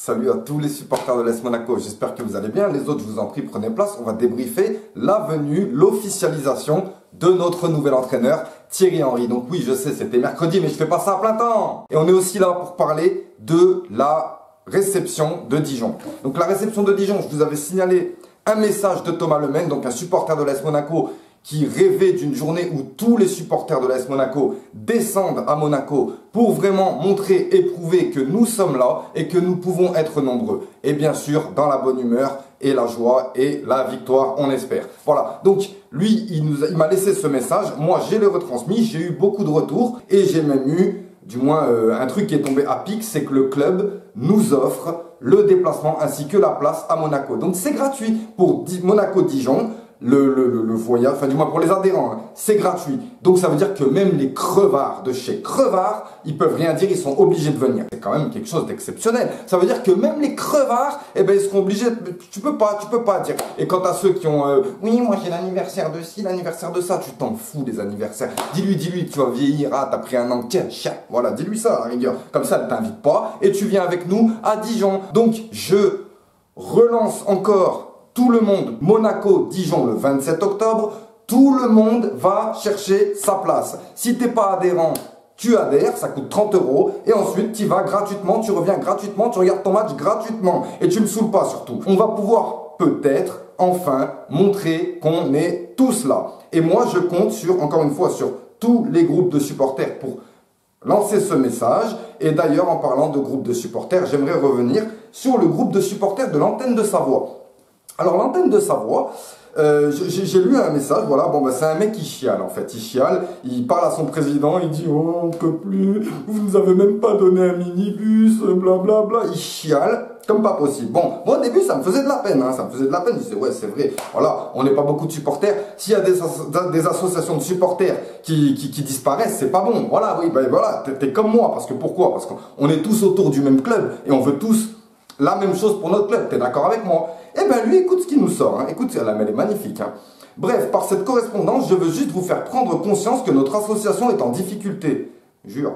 Salut à tous les supporters de l'AS Monaco, j'espère que vous allez bien. Les autres, je vous en prie, prenez place. On va débriefer la venue, l'officialisation de notre nouvel entraîneur, Thierry Henry. Donc oui, je sais, c'était mercredi, mais je fais pas ça à plein temps. Et on est aussi là pour parler de la réception de Dijon. Donc la réception de Dijon, je vous avais signalé un message de Thomas Lemel, donc un supporter de l'AS Monaco, qui rêvait d'une journée où tous les supporters de l'AS Monaco descendent à Monaco pour vraiment montrer et prouver que nous sommes là et que nous pouvons être nombreux. Et bien sûr, dans la bonne humeur et la joie et la victoire, on espère. Voilà, donc lui, il m'a laissé ce message, moi je l'ai retransmis, j'ai eu beaucoup de retours et j'ai même eu, du moins un truc qui est tombé à pic, c'est que le club nous offre le déplacement ainsi que la place à Monaco. Donc c'est gratuit pour Monaco-Dijon. Le voyage, enfin du moins pour les adhérents, hein, c'est gratuit. Donc ça veut dire que même les crevards de chez Crevards, ils peuvent rien dire, ils sont obligés de venir. C'est quand même quelque chose d'exceptionnel. Ça veut dire que même les crevards, eh ben ils seront obligés, tu peux pas dire. Et quant à ceux qui ont, oui moi j'ai l'anniversaire de ci, l'anniversaire de ça, tu t'en fous des anniversaires. Dis-lui, tu vas vieillir, ah t'as pris un an, tiens, voilà, dis-lui ça à la rigueur. Comme ça elle t'invite pas et tu viens avec nous à Dijon. Donc je relance encore tout le monde, Monaco-Dijon le 27 octobre, tout le monde va chercher sa place. Si tu n'es pas adhérent, tu adhères, ça coûte 30 € et ensuite tu vas gratuitement, tu reviens gratuitement, tu regardes ton match gratuitement et tu ne me saoules pas surtout. On va pouvoir peut-être enfin montrer qu'on est tous là. Et moi je compte sur, encore une fois, sur tous les groupes de supporters pour lancer ce message. Et d'ailleurs en parlant de groupe de supporters, j'aimerais revenir sur le groupe de supporters de l'antenne de Savoie. Alors l'antenne de Savoie, j'ai lu un message, voilà, bon bah c'est un mec qui chiale en fait, il chiale, il parle à son président, il dit oh on peut plus, vous nous avez même pas donné un minibus, blablabla, il chiale comme pas possible. Bon, moi au début ça me faisait de la peine, hein, ça me faisait de la peine, je disais ouais c'est vrai, voilà, on n'est pas beaucoup de supporters, s'il y a des associations de supporters qui disparaissent, c'est pas bon, voilà, oui, ben voilà, t'es comme moi, parce que pourquoi? Parce qu'on est tous autour du même club et on veut tous la même chose pour notre club, t'es d'accord avec moi? Eh bien lui, écoute ce qu'il nous sort, hein. Écoute, elle est magnifique. Hein. Bref, par cette correspondance, je veux juste vous faire prendre conscience que notre association est en difficulté, jure.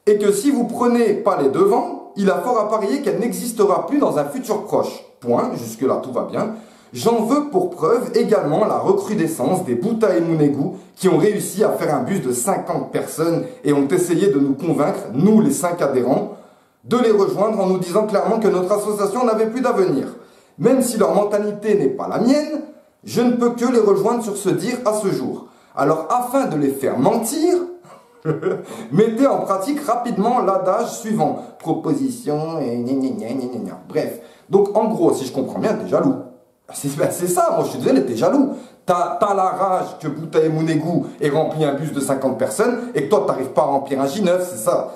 Et que si vous prenez pas les devants, il a fort à parier qu'elle n'existera plus dans un futur proche. Point, jusque-là tout va bien. J'en veux pour preuve également la recrudescence des Bouta et Mounegou qui ont réussi à faire un bus de 50 personnes et ont essayé de nous convaincre, nous les 5 adhérents, de les rejoindre en nous disant clairement que notre association n'avait plus d'avenir. Même si leur mentalité n'est pas la mienne, je ne peux que les rejoindre sur ce dire à ce jour. Alors afin de les faire mentir, mettez en pratique rapidement l'adage suivant. Proposition et gna. Bref, donc en gros, si je comprends bien, t'es jaloux. C'est ça, moi je suis désolé, t'es jaloux. T'as la rage que Bouta et Mounegou ait rempli un bus de 50 personnes et que toi t'arrives pas à remplir un J9,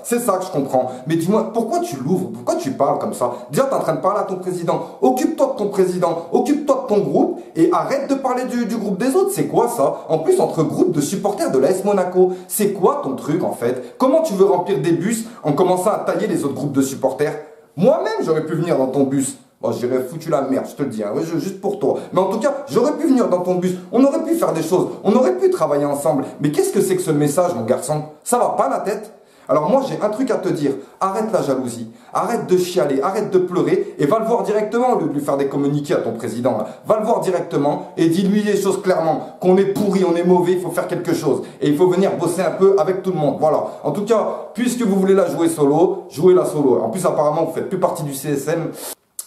c'est ça que je comprends. Mais dis-moi, pourquoi tu l'ouvres? Pourquoi tu parles comme ça? Déjà t'es en train de parler à ton président, occupe-toi de ton président, occupe-toi de ton groupe et arrête de parler du groupe des autres. C'est quoi ça? En plus entre groupes de supporters de l'AS Monaco, c'est quoi ton truc en fait? Comment tu veux remplir des bus en commençant à tailler les autres groupes de supporters? Moi-même j'aurais pu venir dans ton bus. Bon, j'aurais foutu la merde, je te le dis, hein, juste pour toi. Mais en tout cas, j'aurais pu venir dans ton bus, on aurait pu faire des choses, on aurait pu travailler ensemble. Mais qu'est-ce que c'est que ce message, mon garçon? Ça va pas la tête? Alors moi, j'ai un truc à te dire. Arrête la jalousie, arrête de chialer, arrête de pleurer et va le voir directement au lieu de lui faire des communiqués à ton président. Là. Va le voir directement et dis-lui les choses clairement. Qu'on est pourri, on est mauvais, il faut faire quelque chose. Et il faut venir bosser un peu avec tout le monde. Voilà. En tout cas, puisque vous voulez la jouer solo, jouez-la solo. En plus, apparemment, vous faites plus partie du CSM.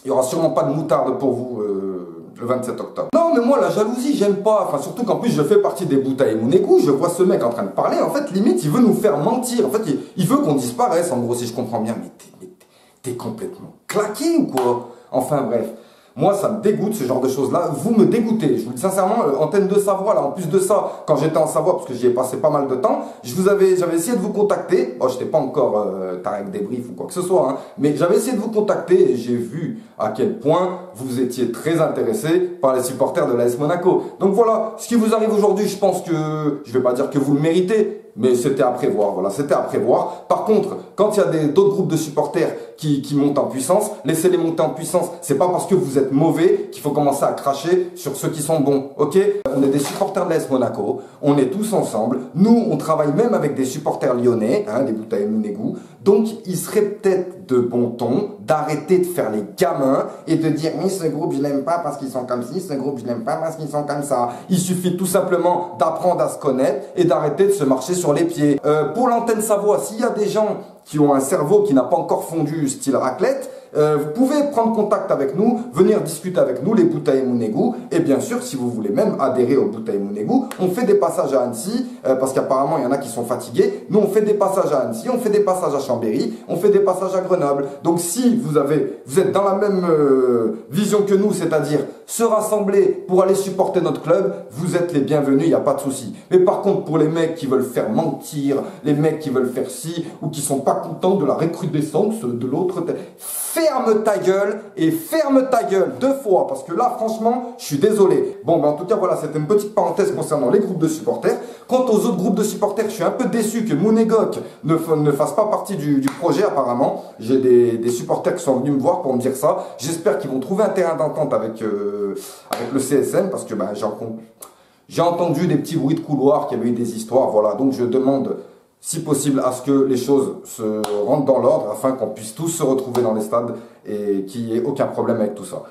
Il n'y aura sûrement pas de moutarde pour vous le 27 octobre. Non, mais moi, la jalousie, j'aime pas. Enfin, surtout qu'en plus, je fais partie des Bouta et Mounegou. Je vois ce mec en train de parler. En fait, limite, il veut nous faire mentir. En fait, il veut qu'on disparaisse, en gros, si je comprends bien. Mais t'es complètement claqué ou quoi? Enfin, bref. Moi, ça me dégoûte, ce genre de choses-là. Vous me dégoûtez. Je vous dis sincèrement, antenne de Savoie, là, en plus de ça, quand j'étais en Savoie, parce que j'y ai passé pas mal de temps, j'avais essayé de vous contacter. Bon, je n'étais pas encore Tarek Débrief ou quoi que ce soit, hein, mais j'avais essayé de vous contacter et j'ai vu à quel point vous étiez très intéressé par les supporters de l'AS Monaco. Donc voilà, ce qui vous arrive aujourd'hui, je pense que, je vais pas dire que vous le méritez, mais c'était à prévoir, voilà, c'était à prévoir. Par contre, quand il y a d'autres groupes de supporters qui montent en puissance, laissez-les monter en puissance. C'est pas parce que vous êtes mauvais qu'il faut commencer à cracher sur ceux qui sont bons, ok? On est des supporters de l'AS Monaco, on est tous ensemble. Nous, on travaille même avec des supporters lyonnais, hein, des Bouta et Mounegou. Donc, il serait peut-être de bon ton d'arrêter de faire les gamins et de dire oui, ce groupe je l'aime pas parce qu'ils sont comme ci, ce groupe je l'aime pas parce qu'ils sont comme ça. Il suffit tout simplement d'apprendre à se connaître et d'arrêter de se marcher sur les pieds. Pour l'antenne Savoie, s'il y a des gens qui ont un cerveau qui n'a pas encore fondu style raclette, vous pouvez prendre contact avec nous, venir discuter avec nous, les Boutaï Mounegou. Et bien sûr, si vous voulez même adhérer au Boutaï Mounegou, on fait des passages à Annecy, parce qu'apparemment il y en a qui sont fatigués. Nous, on fait des passages à Annecy, on fait des passages à Chambéry, on fait des passages à Grenoble. Donc si vous êtes dans la même vision que nous, c'est-à-dire se rassembler pour aller supporter notre club, vous êtes les bienvenus, il n'y a pas de souci. Mais par contre, pour les mecs qui veulent faire mentir, les mecs qui veulent faire ci, ou qui sont pas contents de la recrudescence de l'autre, ferme ta gueule et ferme ta gueule 2 fois, parce que là, franchement, je suis désolé. Bon, ben, en tout cas, voilà, c'était une petite parenthèse concernant les groupes de supporters. Quant aux autres groupes de supporters, je suis un peu déçu que Mounegok ne fasse pas partie du projet, apparemment. J'ai des supporters qui sont venus me voir pour me dire ça. J'espère qu'ils vont trouver un terrain d'entente avec le CSM, parce que ben, j'ai entendu des petits bruits de couloir, qu'il y avait eu des histoires, voilà. Donc, je demande, si possible, à ce que les choses se rentrent dans l'ordre afin qu'on puisse tous se retrouver dans les stades et qu'il n'y ait aucun problème avec tout ça.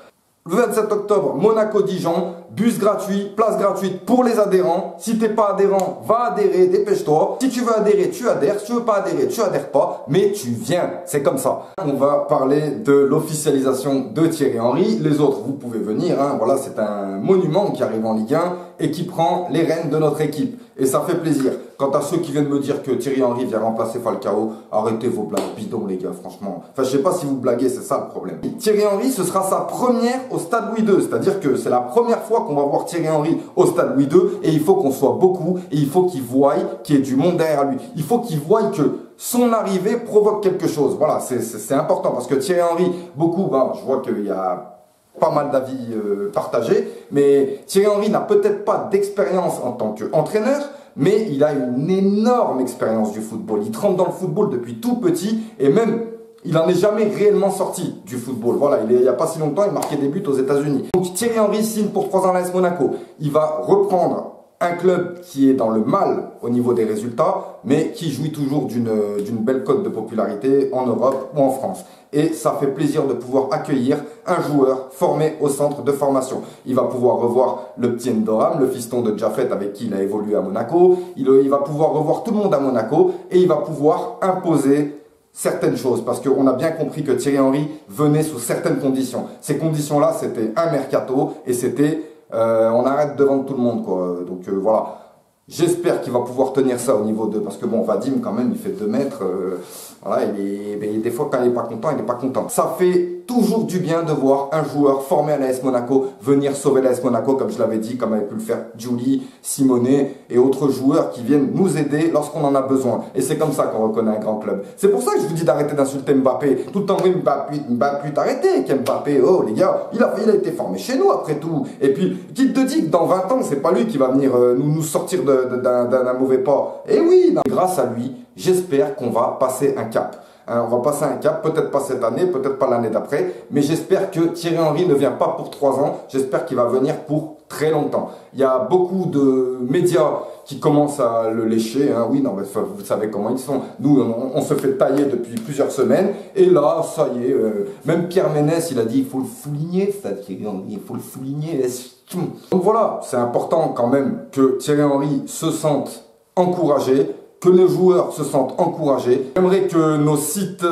Le 27 octobre, Monaco-Dijon, bus gratuit, place gratuite pour les adhérents. Si t'es pas adhérent, va adhérer, dépêche-toi. Si tu veux adhérer, tu adhères. Si tu veux pas adhérer, tu adhères pas, mais tu viens. C'est comme ça. On va parler de l'officialisation de Thierry Henry. Les autres, vous pouvez venir, hein. Voilà, c'est un monument qui arrive en Ligue 1 et qui prend les rênes de notre équipe. Et ça fait plaisir. Quant à ceux qui viennent me dire que Thierry Henry vient remplacer Falcao, arrêtez vos blagues bidons, les gars, franchement. Enfin, je sais pas si vous blaguez, c'est ça le problème. Thierry Henry, ce sera sa première au Stade Louis II. C'est-à-dire que c'est la première fois qu'on va voir Thierry Henry au Stade Louis II. Et il faut qu'on soit beaucoup. Et il faut qu'il voie qu'il y ait du monde derrière lui. Il faut qu'il voie que son arrivée provoque quelque chose. Voilà, c'est important. Parce que Thierry Henry, beaucoup, ben, je vois qu'il y a pas mal d'avis partagés, mais Thierry Henry n'a peut-être pas d'expérience en tant qu'entraîneur, mais il a une énorme expérience du football. Il trempe dans le football depuis tout petit, et même, il n'en est jamais réellement sorti du football. Voilà, il n'y a pas si longtemps, il marquait des buts aux États-Unis. Donc Thierry Henry signe pour 3 ans à l'AS Monaco. Il va reprendre un club qui est dans le mal au niveau des résultats, mais qui jouit toujours d'une belle cote de popularité en Europe ou en France. Et ça fait plaisir de pouvoir accueillir un joueur formé au centre de formation. Il va pouvoir revoir le petit Ndoram, le fiston de Jafet avec qui il a évolué à Monaco. Il va pouvoir revoir tout le monde à Monaco et il va pouvoir imposer certaines choses, parce qu'on a bien compris que Thierry Henry venait sous certaines conditions. Ces conditions-là, c'était un mercato et c'était on arrête de vendre tout le monde, quoi. Donc voilà. J'espère qu'il va pouvoir tenir ça au niveau de... Parce que bon, Vadim, quand même, il fait 2 mètres. Voilà, des fois, quand il n'est pas content, il n'est pas content. Ça fait toujours du bien de voir un joueur formé à l'AS Monaco venir sauver l'AS Monaco, comme je l'avais dit, comme avait pu le faire Giuli, Simonet et autres joueurs qui viennent nous aider lorsqu'on en a besoin. Et c'est comme ça qu'on reconnaît un grand club. C'est pour ça que je vous dis d'arrêter d'insulter Mbappé. Tout le temps, oui, Mbappé, arrêtez, Mbappé, oh les gars, il a été formé chez nous après tout. Et puis, qui te dit que dans 20 ans, c'est pas lui qui va venir nous sortir d'un mauvais pas. Et oui, non. Grâce à lui, j'espère qu'on va passer un cap. Hein, on va passer un cap, peut-être pas cette année, peut-être pas l'année d'après, mais j'espère que Thierry Henry ne vient pas pour 3 ans, j'espère qu'il va venir pour très longtemps. Il y a beaucoup de médias qui commencent à le lécher, hein. Oui, non, mais vous savez comment ils sont. Nous, on se fait tailler depuis plusieurs semaines, et là, ça y est, même Pierre Ménès, il a dit, il faut le souligner, ça, Thierry Henry, il faut le souligner. Donc voilà, c'est important quand même que Thierry Henry se sente encouragé, que les joueurs se sentent encouragés. J'aimerais que nos sites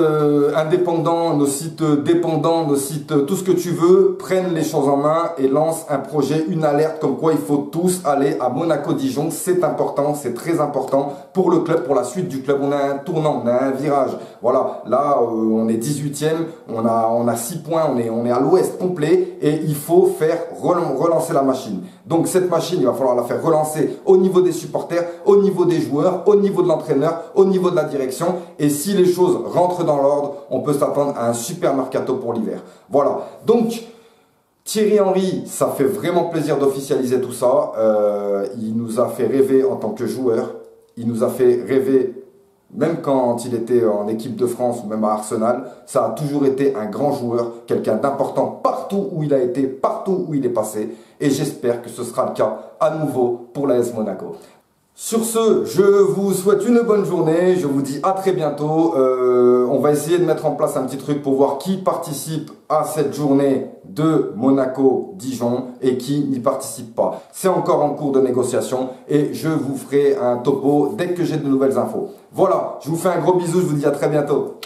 indépendants, nos sites dépendants, nos sites tout ce que tu veux, prennent les choses en main et lancent un projet, une alerte comme quoi il faut tous aller à Monaco-Dijon. C'est important, c'est très important pour le club, pour la suite du club. On a un tournant, on a un virage. Voilà, là on est 18e, on a 6 points, on est à l'ouest complet et il faut faire relancer la machine. Donc cette machine, il va falloir la faire relancer au niveau des supporters, au niveau des joueurs, au niveau de l'entraîneur, au niveau de la direction. Et si les choses rentrent dans l'ordre, on peut s'attendre à un super mercato pour l'hiver. Voilà. Donc Thierry Henry, ça fait vraiment plaisir d'officialiser tout ça. Il nous a fait rêver en tant que joueur. Il nous a fait rêver même quand il était en équipe de France ou même à Arsenal. Ça a toujours été un grand joueur, quelqu'un d'important partout où il a été, partout où il est passé. Et j'espère que ce sera le cas à nouveau pour l'AS Monaco. Sur ce, je vous souhaite une bonne journée, je vous dis à très bientôt. On va essayer de mettre en place un petit truc pour voir qui participe à cette journée de Monaco-Dijon et qui n'y participe pas. C'est encore en cours de négociation et je vous ferai un topo dès que j'ai de nouvelles infos. Voilà, je vous fais un gros bisou, je vous dis à très bientôt.